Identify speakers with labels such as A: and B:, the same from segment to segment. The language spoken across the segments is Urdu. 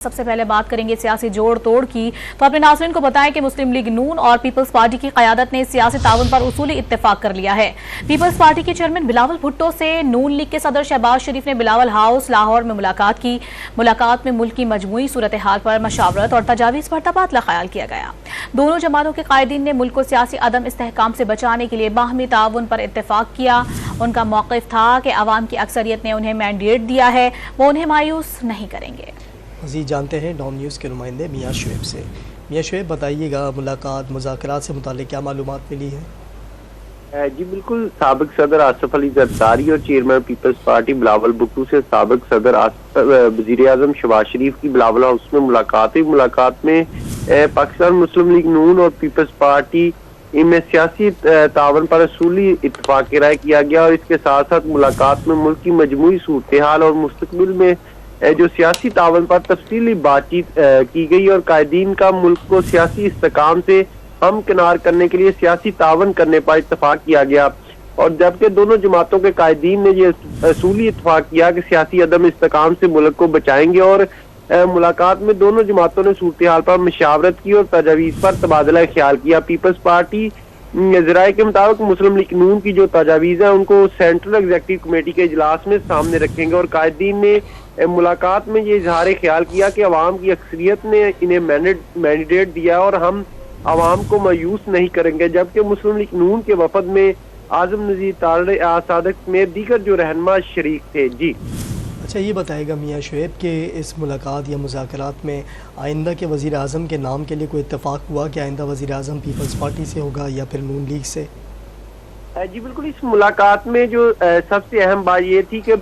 A: سب سے پہلے بات کریں گے سیاسی جوڑ توڑ کی، تو اپنے ناظرین کو بتائیں کہ مسلم لیگ نون اور پیپلز پارٹی کی قیادت نے سیاسی تعاون پر اصولی اتفاق کر لیا ہے۔ پیپلز پارٹی کے چیئرمین بلاول بھٹو سے نون لیگ کے صدر شہباز شریف نے بلاول ہاؤس لاہور میں ملاقات کی۔ ملاقات میں ملک کی مجموعی صورتحال پر مشاورت اور تجاویز پر تبادلہ خیال کیا گیا۔ دونوں جماعتوں کے قائدین نے ملک کو سیاسی عدم استحکام سے بچانے کے لیے باہمی تعاون پر اتفاق کیا۔ ان کا موقف تھا کہ عوام کی اکثریت نے انہیں مینڈیٹ دیا ہے، وہ انہیں مایوس نہیں کریں گے۔
B: مزید جانتے ہیں ڈوم نیوز کے نمائندے میاں شعیب سے۔ میاں شعیب، بتائیے گا ملاقات مذاکرات سے متعلق کیا معلومات ملی ہے؟
C: جی بالکل، سابق صدر آصف علی زرداری اور چیئرمین پیپلز پارٹی بلاول بھٹو سے سابق صدر وزیر اعظم شہباز شریف کی بلاول ہاؤس میں ملاقات ہوئی۔ ملاقات میں پاکستان مسلم لیگ نون اور پیپلز پارٹی میں سیاسی تعاون پر اصولی اتفاق رائے کیا گیا، اور اس کے ساتھ ساتھ ملاقات میں ملک کی مجموعی صورتحال اور مستقبل میں جو سیاسی تعاون پر تفصیلی بات چیت کی گئی، اور قائدین کا ملک کو سیاسی استحکام سے ہمکنار کرنے کے لیے سیاسی تعاون کرنے پر اتفاق کیا گیا۔ اور جبکہ دونوں جماعتوں کے قائدین نے یہ اصولی اتفاق کیا کہ سیاسی عدم استحکام سے ملک کو بچائیں گے، اور ملاقات میں دونوں جماعتوں نے صورتحال پر مشاورت کی اور تجاویز پر تبادلہ خیال کیا۔ پیپلز پارٹی ذرائع کے مطابق مسلم لیگ نون کی جو تجاویز ہیں ان کو سینٹرل ایگزیکٹو کمیٹی کے اجلاس میں سامنے رکھیں گے، اور قائدین نے ملاقات میں یہ اظہار خیال کیا کہ عوام کی اکثریت نے انہیں مینڈیٹ دیا اور ہم عوام کو مایوس نہیں کریں گے۔ جبکہ مسلم لیگ نون کے وفد میں اعظم نذیر صادق میں دیگر جو رہنما شریک تھے۔ جی
B: اچھا، یہ بتائے گا میاں شعیب کہ اس ملاقات یا مذاکرات میں آئندہ کے وزیر اعظم کے نام کے لیے کوئی اتفاق ہوا کہ آئندہ وزیر اعظم پیپلز پارٹی سے ہوگا یا پھر نون لیگ سے؟
C: جی بالکل، اس ملاقات میں جو سب سے اہم بات یہ تھی کہ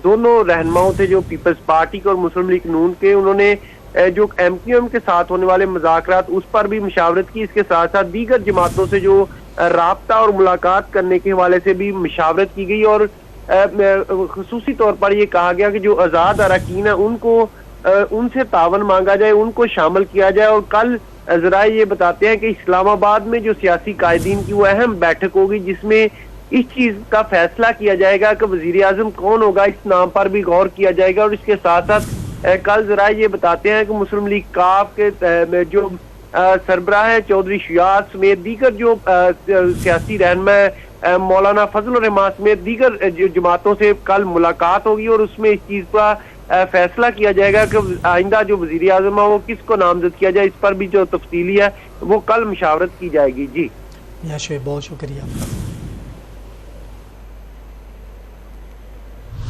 C: دونوں رہنماؤں تھے جو پیپلز پارٹی کے اور مسلم لیگ نون کے، انہوں نے جو ایم کیو ایم کے ساتھ ہونے والے مذاکرات اس پر بھی مشاورت کی۔ اس کے ساتھ ساتھ دیگر جماعتوں سے جو رابطہ اور ملاقات کرنے کے حوالے سے بھی مشاورت کی گئی، اور خصوصی طور پر یہ کہا گیا کہ جو آزاد اراکین ہیں ان سے تعاون مانگا جائے، ان کو شامل کیا جائے۔ اور کل ذرائع یہ بتاتے ہیں کہ اسلام آباد میں جو سیاسی قائدین کی وہ اہم بیٹھک ہوگی، جس میں اس چیز کا فیصلہ کیا جائے گا کہ وزیر اعظم کون ہوگا، اس نام پر بھی غور کیا جائے گا۔ اور اس کے ساتھ ساتھ کل ذرائع یہ بتاتے ہیں کہ مسلم لیگ کاف کے جو سربراہ چودھری شیاد سمیت دیگر جو سیاسی رہنما مولانا فضل الرحمان سمیت دیگر جماعتوں سے کل ملاقات ہوگی، اور اس میں اس چیز کا فیصلہ کیا جائے گا کہ آئندہ جو وزیر اعظم ہے وہ کس کو نامزد کیا جائے۔ اس پر بھی جو تفصیلی ہے وہ کل مشاورت کی جائے گی۔ جی
B: میاں شعیب، بہت شکریہ آپ کا۔